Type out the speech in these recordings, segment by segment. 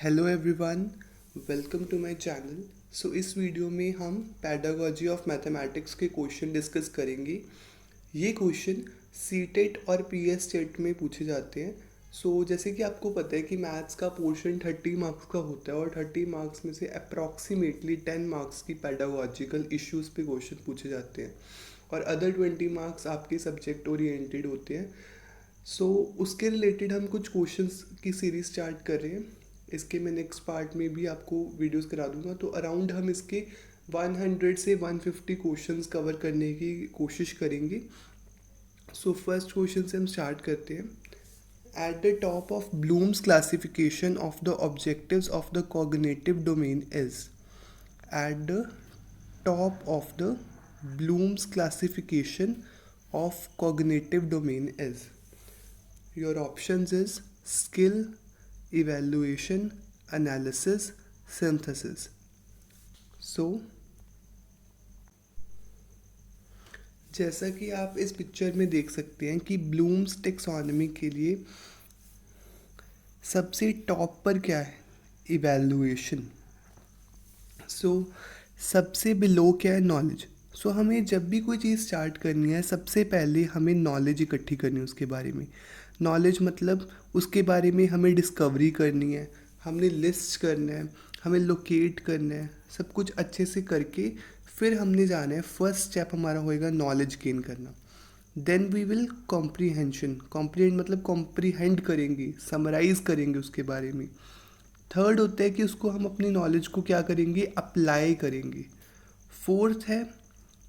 Hello everyone, welcome to my channel. इस video में हम पैडागॉजी ऑफ मैथमेटिक्स के क्वेश्चन डिस्कस करेंगे। ये क्वेश्चन सीटेट और पीएस टेट में पूछे जाते हैं। जैसे कि आपको पता है कि मैथ्स का पोर्शन 30 मार्क्स का होता है और 30 मार्क्स में से अप्रॉक्सीमेटली 10 मार्क्स की पैडागॉजिकल इश्यूज़ पे क्वेश्चन पूछे जाते हैं और अदर 20 मार्क्स आपके सब्जेक्ट ओरिएंटेड होते हैं। उसके रिलेटेड हम कुछ क्वेश्चंस की सीरीज स्टार्ट कर रहे हैं। इसके मैं नेक्स्ट पार्ट में भी आपको वीडियोस करा दूंगा। तो अराउंड हम इसके 100 से 150 क्वेश्चंस कवर करने की कोशिश करेंगे। फर्स्ट क्वेश्चन से हम स्टार्ट करते हैं। At the top of Bloom's classification of the objectives of the cognitive domain is. At the top of the Bloom's classification of cognitive domain is. Your options is skill, evaluation, analysis, synthesis. जैसा कि आप इस picture में देख सकते हैं कि blooms taxonomy के लिए सबसे टॉप पर क्या है? इवैल्यूएशन। सबसे बिलो क्या है? नॉलेज। हमें जब भी कोई चीज़ स्टार्ट करनी है सबसे पहले हमें नॉलेज इकट्ठी करनी है उसके बारे में। नॉलेज मतलब उसके बारे में हमें डिस्कवरी करनी है, हमने लिस्ट करना है, हमें लोकेट करना है, सब कुछ अच्छे से करके फिर हमने जाना है। फर्स्ट स्टेप हमारा होएगा नॉलेज गेन करना। Then we will comprehension. Comprehend मतलब कॉम्प्रीहेंड करेंगे, समराइज करेंगे उसके बारे में। थर्ड होता है कि उसको हम अपनी नॉलेज को क्या करेंगे? अप्लाई करेंगे। फोर्थ है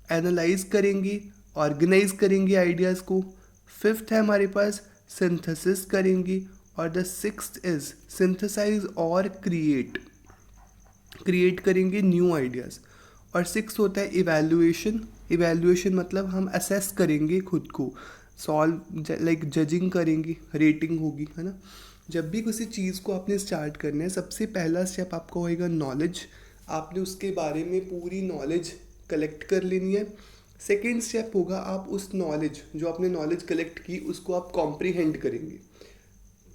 एनालाइज करेंगे, ऑर्गेनाइज करेंगे आइडियाज़ को। फिफ्थ है हमारे पास सिंथेसिस करेंगे और द सिक्स्थ इज सिंथेसाइज और क्रिएट करेंगे न्यू आइडियाज़। और सिक्स्थ होता है इवैल्यूएशन। इवैल्यूएशन मतलब हम असेस करेंगे खुद को, सॉल्व लाइक जजिंग करेंगे, रेटिंग होगी, है ना। जब भी किसी चीज़ को आपने स्टार्ट करना है सबसे पहला स्टेप आपका होएगा नॉलेज। आपने उसके बारे में पूरी नॉलेज कलेक्ट कर लेनी है। सेकेंड स्टेप होगा आप उस नॉलेज जो आपने नॉलेज कलेक्ट की उसको आप कॉम्प्रीहेंड करेंगे।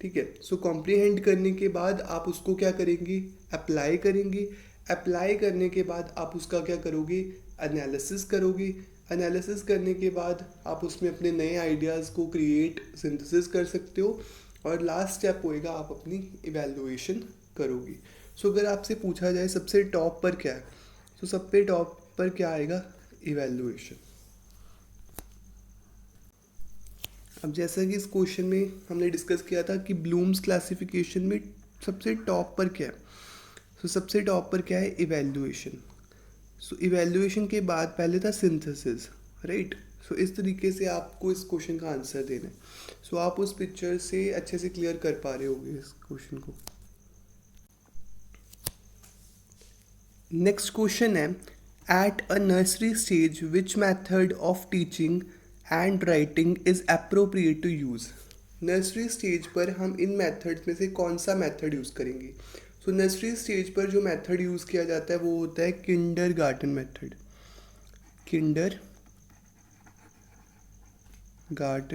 ठीक है। कॉम्प्रीहेंड करने के बाद आप उसको क्या करेंगे? अप्लाई करेंगे। अप्लाई करने के बाद आप उसका क्या करोगे? एनालिसिस करोगे। एनालिसिस करने के बाद आप उसमें अपने नए आइडियाज़ को क्रिएट सिंथेसिस कर सकते हो और लास्ट स्टेप होएगा आप अपनी इवैल्यूएशन करोगे। अगर आपसे पूछा जाए सबसे टॉप पर क्या है, तो सबसे टॉप पर क्या आएगा? इवैल्यूएशन। अब जैसा कि इस क्वेश्चन में हमने डिस्कस किया था कि ब्लूम्स क्लासिफिकेशन में सबसे टॉप पर क्या है, सबसे टॉप पर क्या है? इवैल्यूएशन। इवैल्यूएशन के बाद पहले था सिंथेसिस, राइट। इस तरीके से आपको इस क्वेश्चन का आंसर देना है। आप उस पिक्चर से अच्छे से क्लियर कर पा रहे होंगे इस क्वेश्चन को। नेक्स्ट क्वेश्चन है at a nursery stage which method of teaching and writing is appropriate to use. Nursery stage पर हम इन मेथड्स में से कौन सा मेथड यूज़ करेंगे? नर्सरी स्टेज पर जो मेथड यूज़ किया जाता है वो होता है kindergarten method. Kindergarten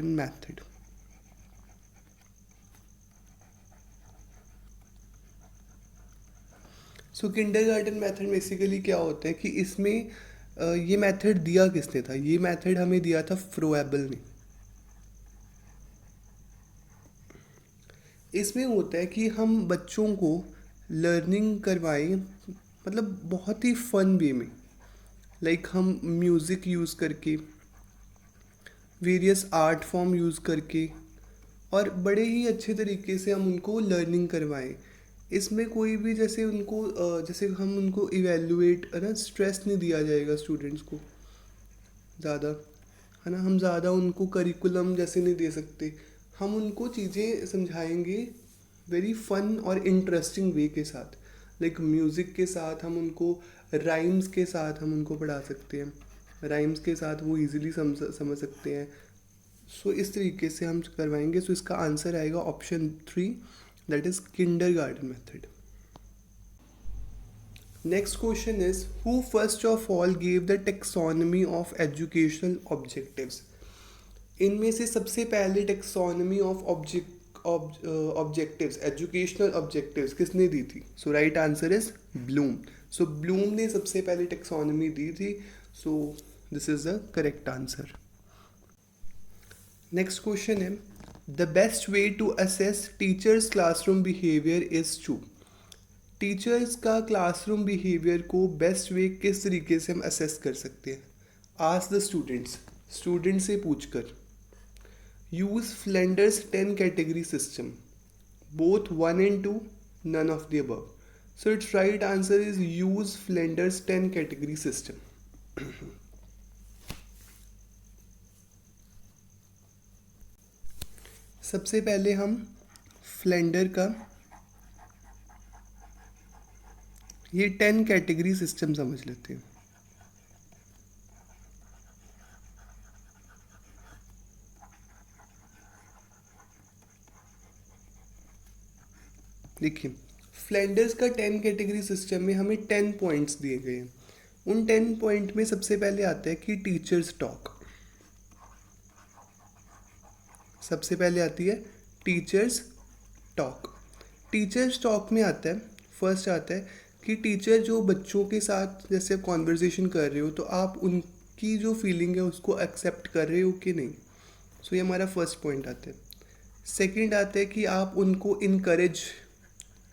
method. Kindergarten method basically क्या होता है कि इसमें ये मेथड दिया किसने था? ये मेथड हमें दिया था फ्रोएबल ने। इसमें होता है कि हम बच्चों को लर्निंग करवाएं, मतलब बहुत ही फन वे में, लाइक हम म्यूज़िक यूज़ करके, वेरियस आर्ट फॉर्म यूज़ करके और बड़े ही अच्छे तरीके से हम उनको लर्निंग करवाएं। इसमें कोई भी जैसे उनको जैसे हम उनको इवेल्युएट, है ना, स्ट्रेस नहीं दिया जाएगा स्टूडेंट्स को ज़्यादा, है ना। हम ज़्यादा उनको करिकुलम जैसे नहीं दे सकते। हम उनको चीज़ें समझाएंगे वेरी फन और इंटरेस्टिंग वे के साथ, लाइक म्यूज़िक के साथ हम उनको, राइम्स के साथ हम उनको पढ़ा सकते हैं। राइम्स के साथ वो इजीली समझ सकते हैं। इस तरीके से हम करवाएंगे। इसका आंसर आएगा option 3, that is kindergarten method. Next question is who first of all gave the taxonomy of educational objectives. इनमें से सबसे पहले taxonomy of objectives, educational objectives किसने दी थी? So right answer is Bloom. So Bloom ने सबसे पहले टेक्सोनॉमी दी थी। So this is the correct answer. Next question है, the best way to assess teachers classroom behaviour is to. Teachers का क्लासरूम बिहेवियर को बेस्ट वे किस तरीके से हम असेस कर सकते हैं? आस्क द स्टूडेंट्स, स्टूडेंट से पूछकर। Use Flanders 10 category system, both 1 and 2, none of the above. So its right answer is use Flinders 10 category system. सबसे पहले हम फ्लेंडर का ये 10 कैटेगरी सिस्टम समझ लेते हैं। देखिए, फ्लेंडर्स का 10 कैटेगरी सिस्टम में हमें 10 पॉइंट्स दिए गए हैं। उन 10 पॉइंट में सबसे पहले आता है कि टीचर्स टॉक। सबसे पहले आती है टीचर्स टॉक। टीचर्स टॉक में आता है, फर्स्ट आता है कि टीचर जो बच्चों के साथ जैसे आप कॉन्वर्जेशन कर रहे हो तो आप उनकी जो फीलिंग है उसको एक्सेप्ट कर रहे हो कि नहीं। सो ये हमारा फर्स्ट पॉइंट आता है। सेकंड आता है कि आप उनको इनकरेज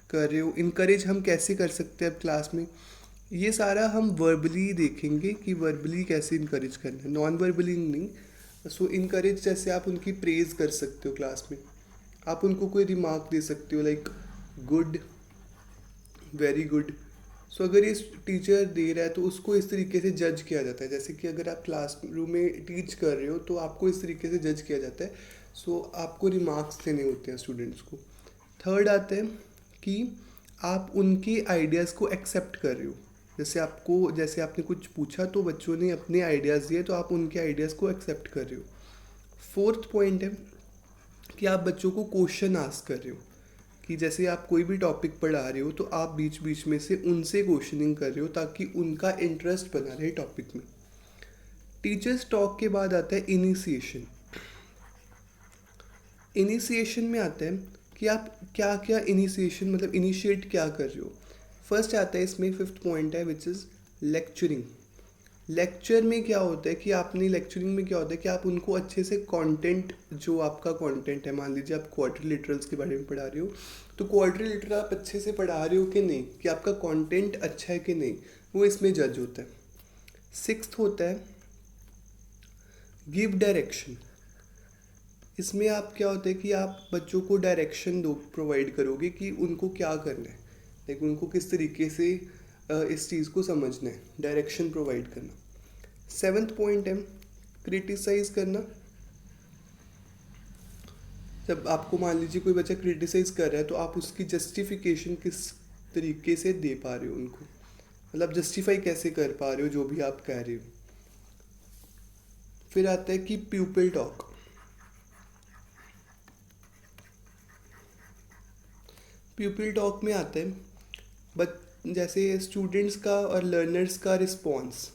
कर रहे हो। इनकरेज हम कैसे कर सकते हैं अब क्लास में, ये सारा हम वर्बली देखेंगे कि वर्बली कैसे इनकरेज करना है, नॉन वर्बली नहीं। सो इनकरेज जैसे आप उनकी प्रेज कर सकते हो क्लास में, आप उनको कोई रिमार्क दे सकते हो लाइक गुड, वेरी गुड। सो अगर ये टीचर दे रहा है तो उसको इस तरीके से जज किया जाता है। जैसे कि अगर आप क्लास रूम में टीच कर रहे हो तो आपको इस तरीके से जज किया जाता है। सो आपको रिमार्क्स देने होते हैं स्टूडेंट्स को। थर्ड आता है कि आप उनके आइडियाज़ को एक्सेप्ट कर रहे हो। जैसे आपने कुछ पूछा तो बच्चों ने अपने आइडियाज़ दिए तो आप उनके आइडियाज़ को एक्सेप्ट कर रहे हो। फोर्थ पॉइंट है कि आप बच्चों को क्वेश्चन आस्क कर रहे हो, कि जैसे आप कोई भी टॉपिक पढ़ा रहे हो तो आप बीच बीच में से उनसे क्वेश्चनिंग कर रहे हो ताकि उनका इंटरेस्ट बना रहे टॉपिक में। टीचर्स टॉक के बाद आता है इनिशिएशन। इनिशिएशन में आता है कि आप क्या क्या इनिशिएशन मतलब इनिशिएट क्या कर रहे हो। फर्स्ट आता है इसमें, फिफ्थ पॉइंट है विच इज़ लेक्चरिंग। लेक्चर में क्या होता है कि आपने लेक्चरिंग में क्या होता है कि आप उनको अच्छे से कंटेंट, जो आपका कंटेंट है, मान लीजिए आप क्वाड्रिलेटरल्स के बारे में पढ़ा रहे हो तो क्वाड्रिलेटरल आप अच्छे से पढ़ा रहे हो कि नहीं, कि आपका कंटेंट अच्छा है कि नहीं, वो इसमें जज होता है। सिक्स्थ होता है गिव डायरेक्शन। इसमें आप क्या होता है कि आप बच्चों को डायरेक्शन प्रोवाइड करोगे कि उनको क्या करना है, लाइक उनको किस तरीके से इस चीज़ को समझना है, डायरेक्शन प्रोवाइड करना। सेवन्थ पॉइंट है क्रिटिसाइज करना। जब आपको मान लीजिए कोई बच्चा क्रिटिसाइज कर रहा है तो आप उसकी जस्टिफिकेशन किस तरीके से दे पा रहे हो उनको, मतलब जस्टिफाई कैसे कर पा रहे हो जो भी आप कह रहे हो। फिर आता है कि प्यूपिल टॉक। प्यूपिल टॉक में आता है बट जैसे स्टूडेंट्स का और लर्नर्स का रिस्पॉन्स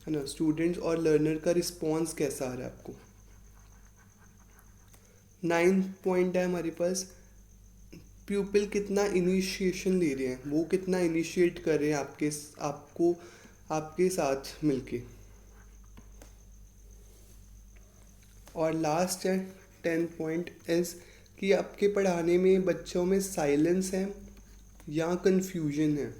है ना, स्टूडेंट्स और लर्नर का रिस्पॉन्स कैसा आ रहा है आपको। नाइन्थ पॉइंट है हमारे पास प्यूपिल कितना इनिशिएशन ले रहे हैं, वो कितना इनिशिएट कर रहे हैं आपके साथ मिलके। और लास्ट है 10th पॉइंट इज़ कि आपके पढ़ाने में बच्चों में साइलेंस है या कंफ्यूजन है।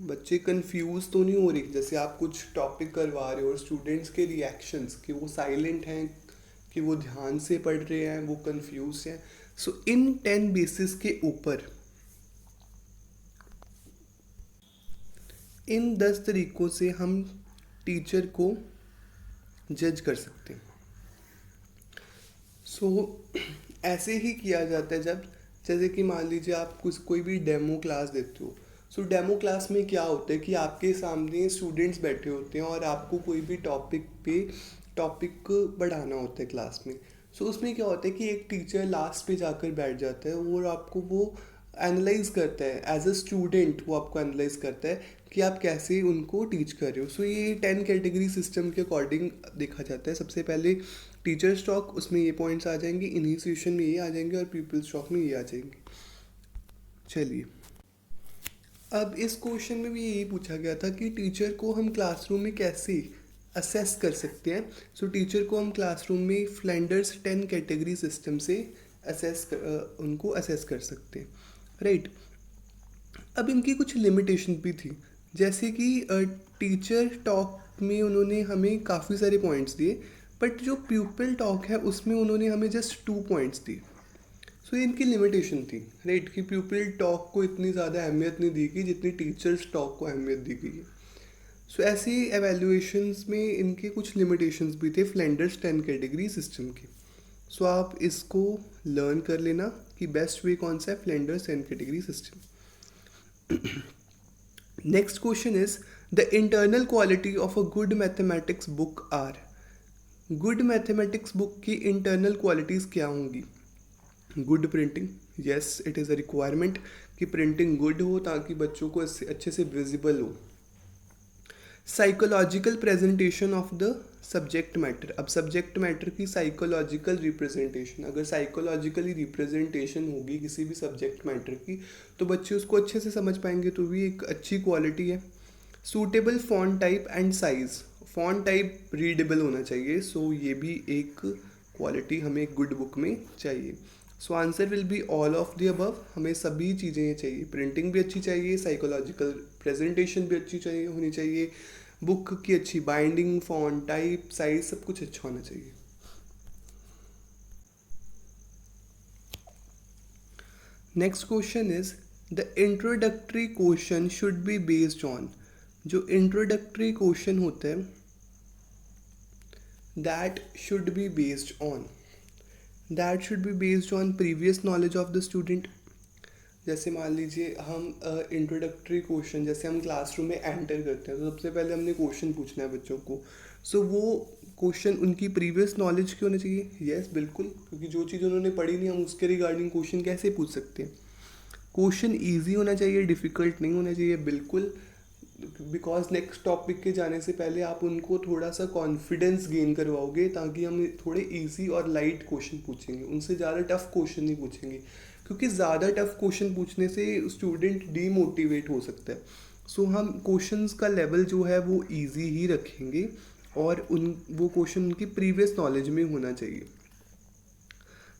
बच्चे कंफ्यूज तो नहीं हो रहे, जैसे आप कुछ टॉपिक करवा रहे हो और स्टूडेंट्स के रिएक्शंस कि वो साइलेंट हैं, कि वो ध्यान से पढ़ रहे हैं, वो कंफ्यूज हैं। सो इन 10 बेसिस के ऊपर, इन 10 तरीकों से हम टीचर को जज कर सकते हैं। ऐसे ही किया जाता है जब जैसे कि मान लीजिए आप कोई भी डेमो क्लास देते हो। डेमो क्लास में क्या होता है कि आपके सामने स्टूडेंट्स बैठे होते हैं और आपको कोई भी टॉपिक पढ़ाना होता है क्लास में। उसमें क्या होता है कि एक टीचर लास्ट पे जाकर बैठ जाता है और आपको वो एनालाइज करता है, एज अ स्टूडेंट वो आपको एनालाइज करता है कि आप कैसे उनको टीच कर रहे हो। ये 10 कैटेगरी सिस्टम के अकॉर्डिंग देखा जाता है। सबसे पहले टीचर स्टॉक उसमें ये पॉइंट्स आ जाएंगे, इनिशिएशन में ये आ जाएंगे और पीपल स्टॉक में ये आ जाएंगे। चलिए, अब इस क्वेश्चन में भी यही पूछा गया था कि टीचर को हम क्लासरूम में कैसे असेस कर सकते हैं। सो टीचर को हम क्लासरूम में फ्लैंडर्स 10 कैटेगरी सिस्टम से उनको असेस कर सकते हैं, राइट। अब इनकी कुछ लिमिटेशन भी थी, जैसे कि टीचर टॉक में उन्होंने हमें काफ़ी सारे पॉइंट्स दिए, बट जो प्यूपिल टॉक है उसमें उन्होंने हमें जस्ट 2 पॉइंट्स दिए। सो ये इनकी लिमिटेशन थी, राइट, कि प्यूपिल टॉक को इतनी ज़्यादा अहमियत नहीं दी गई जितनी टीचर्स टॉक को अहमियत दी गई है। सो ऐसे एवेल्यूएशंस में इनके कुछ लिमिटेशंस भी थे फ्लैंडर्स 10 कैटेगरी सिस्टम के। सो आप इसको लर्न कर लेना कि बेस्ट वे कौन सा है, Flanders 10 category system. Next question is the internal quality of a good mathematics book are. Good mathematics book की इंटरनल क्वालिटीज़ क्या होंगी? Good printing, yes it is a requirement कि प्रिंटिंग गुड हो ताकि बच्चों को अच्छे से विजिबल हो। Psychological presentation of the subject matter. अब सब्जेक्ट मैटर की साइकोलॉजिकल रिप्रेजेंटेशन, अगर साइकोलॉजिकली रिप्रेजेंटेशन होगी किसी भी सब्जेक्ट मैटर की तो बच्चे उसको अच्छे से समझ पाएंगे, तो भी एक अच्छी क्वालिटी है। Suitable font type and size, font type readable होना चाहिए, सो ये भी एक क्वालिटी हमें एक गुड बुक में चाहिए। सो answer will be all of the above, हमें सभी चीज़ें चाहिए, प्रिंटिंग भी अच्छी चाहिए, साइकोलॉजिकल प्रेजेंटेशन भी अच्छी चाहिए होनी चाहिए, बुक की अच्छी बाइंडिंग, फॉन्ट टाइप, साइज, सब कुछ अच्छा होना चाहिए। Next question is the introductory question should be based on. जो इंट्रोडक्टरी क्वेश्चन होता है that should be based on, that should be based on previous knowledge of the student. जैसे मान लीजिए हम इंट्रोडक्टरी क्वेश्चन, जैसे हम क्लासरूम में एंटर करते हैं तो सबसे पहले हमने क्वेश्चन पूछना है बच्चों को। सो वो क्वेश्चन उनकी प्रीवियस नॉलेज की होनी चाहिए, यस बिल्कुल, क्योंकि जो चीज़ उन्होंने पढ़ी नहीं हम उसके रिगार्डिंग क्वेश्चन कैसे पूछ सकते हैं। क्वेश्चन ईजी होना चाहिए, डिफ़िकल्ट नहीं होना चाहिए बिल्कुल, बिकॉज नेक्स्ट टॉपिक के जाने से पहले आप उनको थोड़ा सा कॉन्फिडेंस गेन करवाओगे, ताकि हम थोड़े इजी और लाइट क्वेश्चन पूछेंगे, उनसे ज़्यादा टफ क्वेश्चन नहीं पूछेंगे, क्योंकि ज़्यादा टफ क्वेश्चन पूछने से स्टूडेंट डीमोटिवेट हो सकता है। सो हम क्वेश्चंस का लेवल जो है वो इजी ही रखेंगे और वो क्वेश्चन उनकी प्रीवियस नॉलेज में होना चाहिए।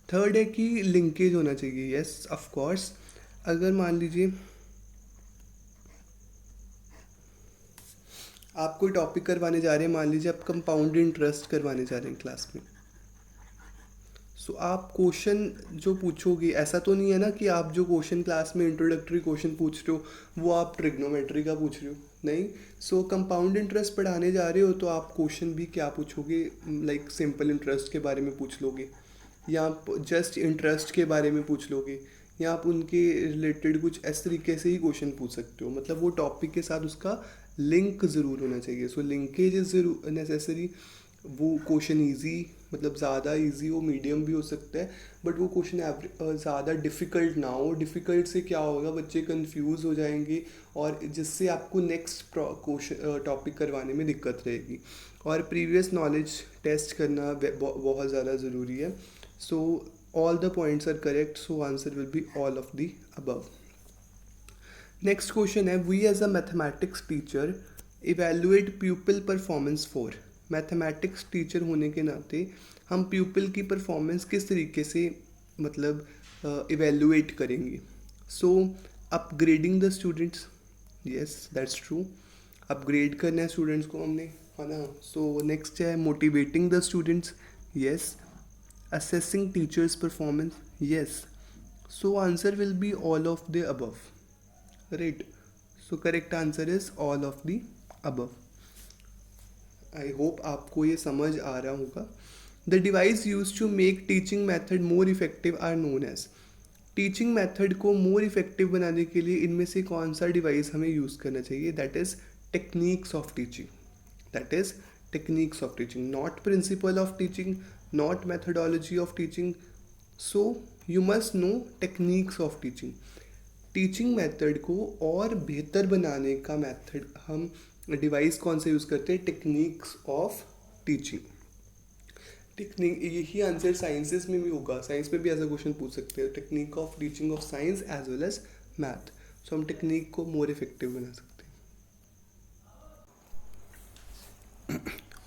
थर्ड है कि लिंकेज होना चाहिए, यस ऑफ कोर्स। अगर मान लीजिए आप कोई टॉपिक करवाने जा रहे हैं, मान लीजिए आप कंपाउंड इंटरेस्ट करवाने जा रहे हैं क्लास में, सो आप क्वेश्चन जो पूछोगे, ऐसा तो नहीं है ना कि आप जो क्वेश्चन क्लास में इंट्रोडक्टरी क्वेश्चन पूछ रहे हो वो आप ट्रिग्नोमेट्री का पूछ रहे हो, नहीं। सो कंपाउंड इंटरेस्ट पढ़ाने जा रहे हो तो आप क्वेश्चन भी क्या पूछोगे, लाइक सिंपल इंटरेस्ट के बारे में पूछ लोगे, या आप जस्ट इंटरेस्ट के बारे में पूछ लोगे, या आप उनके रिलेटेड कुछ इस तरीके से ही क्वेश्चन पूछ सकते हो, मतलब वो टॉपिक के साथ उसका लिंक ज़रूर होना चाहिए। सो लिंकेज इज़ ज़रूर नेसेसरी। वो क्वेश्चन इजी, मतलब ज़्यादा इजी हो, मीडियम भी हो सकता है, बट वो क्वेश्चन ज़्यादा डिफ़िकल्ट ना हो। डिफ़िकल्ट से क्या होगा, बच्चे कंफ्यूज हो जाएंगे और जिससे आपको नेक्स्ट क्वेश्चन टॉपिक करवाने में दिक्कत रहेगी। और प्रीवियस नॉलेज टेस्ट करना बहुत ज़्यादा ज़रूरी है। So all the points are correct, so answer will be all of the above. Next question है we as a mathematics teacher evaluate pupil performance for. Mathematics teacher होने के नाते हम प्यूपिल की परफॉर्मेंस किस तरीके से मतलब इवेलुएट करेंगे। So upgrading the students, yes that's true, upgrade करना है स्टूडेंट्स को हमने, है ना। सो नेक्स्ट है motivating the students, yes. Assessing teachers performance, yes. So answer will be all of the above, right. So correct answer is all of the above. I hope आपको ये समझ आ रहा होगा। The device use to make teaching method more effective are known as. Teaching method को more effective बनाने के लिए इनमें से कौन सा डिवाइस हमें यूज़ करना चाहिए? That is techniques of teaching, that is techniques of teaching, not principal of teaching, not methodology of teaching. So you must know techniques of teaching. Teaching method को और बेहतर बनाने का मेथड हम डिवाइस कौन सा यूज़ करते हैं? Techniques of teaching. टेक्निक, यही आंसर साइंसेस में भी होगा, साइंस में भी ऐसा क्वेश्चन पूछ सकते हैं, technique of teaching of science as well as math. So हम टेक्निक को मोर इफेक्टिव बना सकते हैं।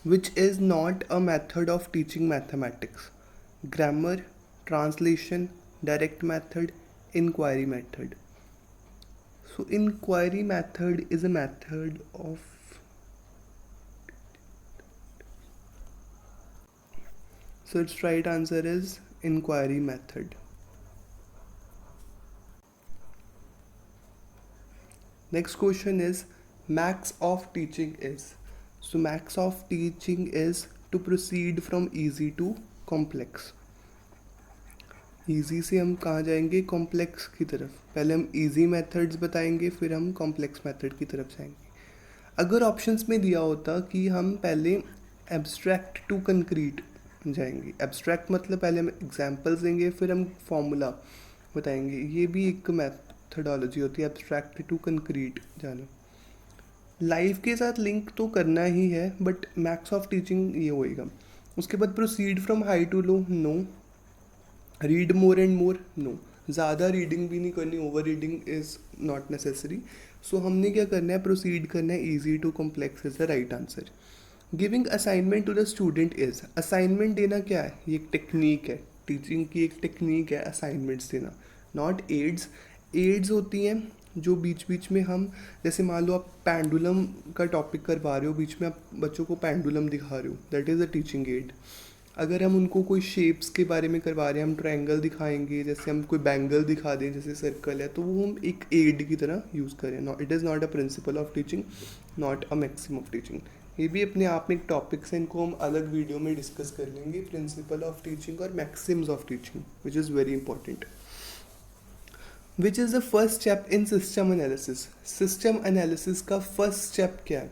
Which is not a method of teaching mathematics? Grammar, translation, direct method, inquiry method. So inquiry method is a method of, so its right answer is inquiry method. Next question is max of teaching is. So max of teaching is to proceed from easy to complex. Easy से हम कहाँ जाएंगे? Complex की तरफ। पहले हम easy methods बताएंगे, फिर हम कॉम्प्लेक्स मेथड की तरफ जाएंगे। अगर ऑप्शंस में दिया होता कि हम पहले एब्स्ट्रैक्ट टू कंक्रीट जाएंगे, एब्स्ट्रैक्ट मतलब पहले हम एग्जांपल्स देंगे फिर हम फॉर्मूला बताएंगे, ये भी एक मेथडोलॉजी होती है, एब्स्ट्रैक्ट टू कंक्रीट जाना। लाइफ के साथ लिंक तो करना ही है, बट मैक्स ऑफ टीचिंग ये होएगा। उसके बाद proceed from high to low, no. Read more and more, no. ज़्यादा रीडिंग भी नहीं करनी, over reading is not necessary. So हमने क्या करना है? प्रोसीड करना है, easy to complex is the right answer. Giving assignment to the student is, assignment देना क्या है? ये एक टेक्निक है, टीचिंग की एक टेक्निक है असाइनमेंट्स देना, नॉट एड्स। एड्स होती हैं जो बीच बीच में हम, जैसे मान लो आप पेंडुलम का टॉपिक करवा रहे हो, बीच में आप बच्चों को पेंडुलम दिखा रहे हो, that is a teaching add. अगर हम उनको कोई शेप्स के बारे में करवा रहे हैं, हम ट्रायंगल दिखाएंगे, जैसे हम कोई बैंगल दिखा दें जैसे सर्कल है, तो वो हम एक एड की तरह यूज़ करें। It is not a principle of teaching, not a maxim of teaching. ये भी अपने आप में एक टॉपिक्स हैं, इनको हम अलग वीडियो में डिस्कस कर लेंगे, प्रिंसिपल ऑफ टीचिंग और Maxim's of teaching, which is very important. Which is the first step in system analysis? System analysis का फर्स्ट स्टेप क्या है?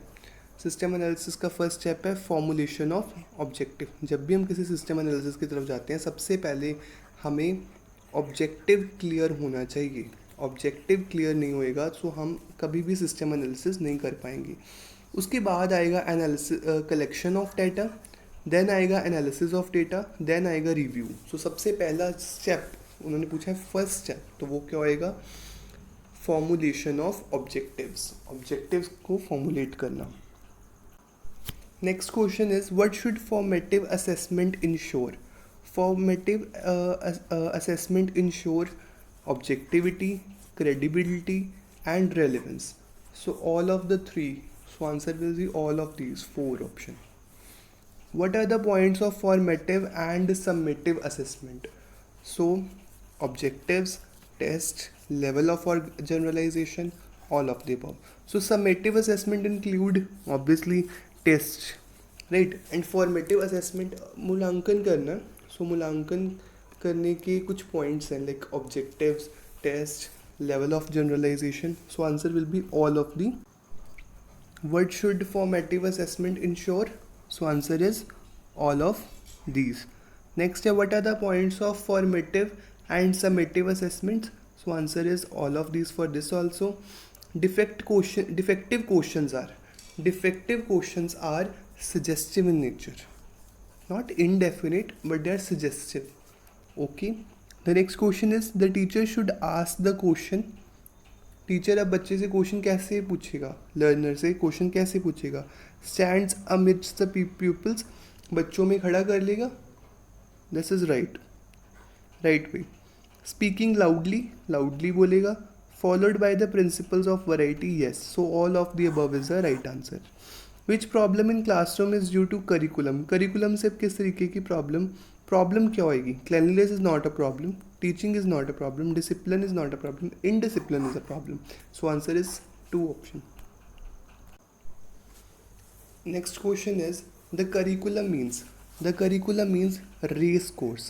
सिस्टम एनालिसिस का फर्स्ट स्टेप है फॉर्मुलेशन ऑफ ऑब्जेक्टिव। जब भी हम किसी सिस्टम एनालिसिस की तरफ जाते हैं, सबसे पहले हमें ऑब्जेक्टिव क्लियर होना चाहिए। ऑब्जेक्टिव क्लियर नहीं होएगा तो हम कभी भी सिस्टम एनालिसिस नहीं कर पाएंगे। उसके बाद आएगा analysis, collection of data, then आएगा एनालिसिस ऑफ डेटा, देन आएगा रिव्यू। सो सबसे पहला स्टेप उन्होंने पूछा है फर्स्ट स्टेप, तो वो क्या होएगा? फॉर्मुलेशन ऑफ ऑब्जेक्टिव्स, ऑब्जेक्टिव्स को फॉर्मुलेट करना। Next question is what should formative assessment ensure? Formative assessment ensure objectivity, credibility and relevance. So all of the three. So answer will be all of these four options. What are the points of formative and summative assessment? So objectives, test, level of generalization, all of the above. So summative assessment include obviously test, right, and formative assessment मूल्यांकन करना। So मूल्यांकन करने के कुछ points हैं, like objectives, test, level of generalisation. So answer will be all of the. What should formative assessment ensure? So answer is all of these. Next है what are the points of formative and summative assessment? So answer is all of these for this also. defective questions are suggestive in nature, not indefinite, but they are suggestive. Okay, the next question is the teacher should ask the question. Teacher अब बच्चे से question कैसे पूछेगा? Learner से question कैसे पूछेगा? Stands amidst the pupils, बच्चों में खड़ा कर लेगा, this is right way. Speaking loudly बोलेगा, followed by the principles of variety, yes. So all of the above is the right answer. Which problem in classroom is due to curriculum? Curriculum से किस तरीके की problem क्या होएगी? Cleanliness is not a problem, teaching is not a problem, discipline is not a problem, indiscipline is a problem. So answer is 2 option. Next question is the curriculum means race course.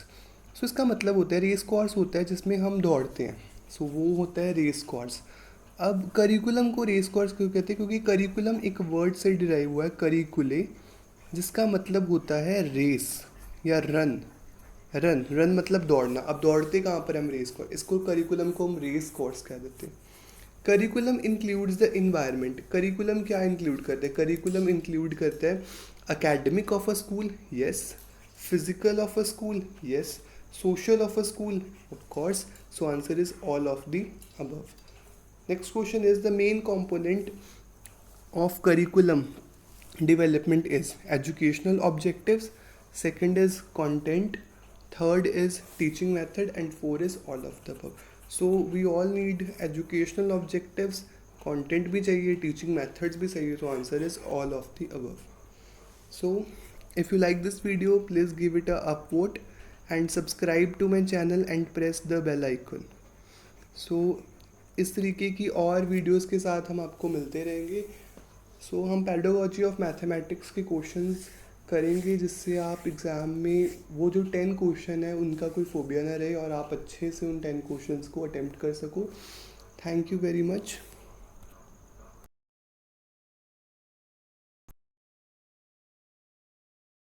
So इसका मतलब होता है, race course होता है जिसमें हम दौड़ते हैं, सो वो होता है रेस कोर्स। अब करिकुलम को रेस कोर्स क्यों कहते हैं? क्योंकि करिकुलम एक वर्ड से डिराइव हुआ है, करिकुले, जिसका मतलब होता है रेस या रन मतलब दौड़ना। अब दौड़ते कहाँ पर हम? Race course. इसको करिकुलम को हम रेस कोर्स कह देते हैं। Curriculum includes the environment. Curriculum क्या इंक्लूड करता है? करिकुलम इंक्लूड करता है academic of a school, yes, Physical of a school? Yes. Social of a school? Of course. So answer is all of the above. Next question is, the main component of curriculum development is educational objectives, second is content, third is teaching method, and four is all of the above. So we all need educational objectives, content भी चाहिए, teaching methods भी चाहिए. So answer is all of the above. So if you like this video, please give it a upvote and subscribe to my channel and press the bell icon. So इस तरीके की और videos के साथ हम आपको मिलते रहेंगे. सो हम पैडागॉजी ऑफ मैथमेटिक्स के क्वेश्चंस करेंगे, जिससे आप एग्ज़ाम में वो जो 10 क्वेश्चन है उनका कोई फोबिया ना रहे और आप अच्छे से उन 10 क्वेश्चंस को अटेम्प्ट कर सको. Thank you very much.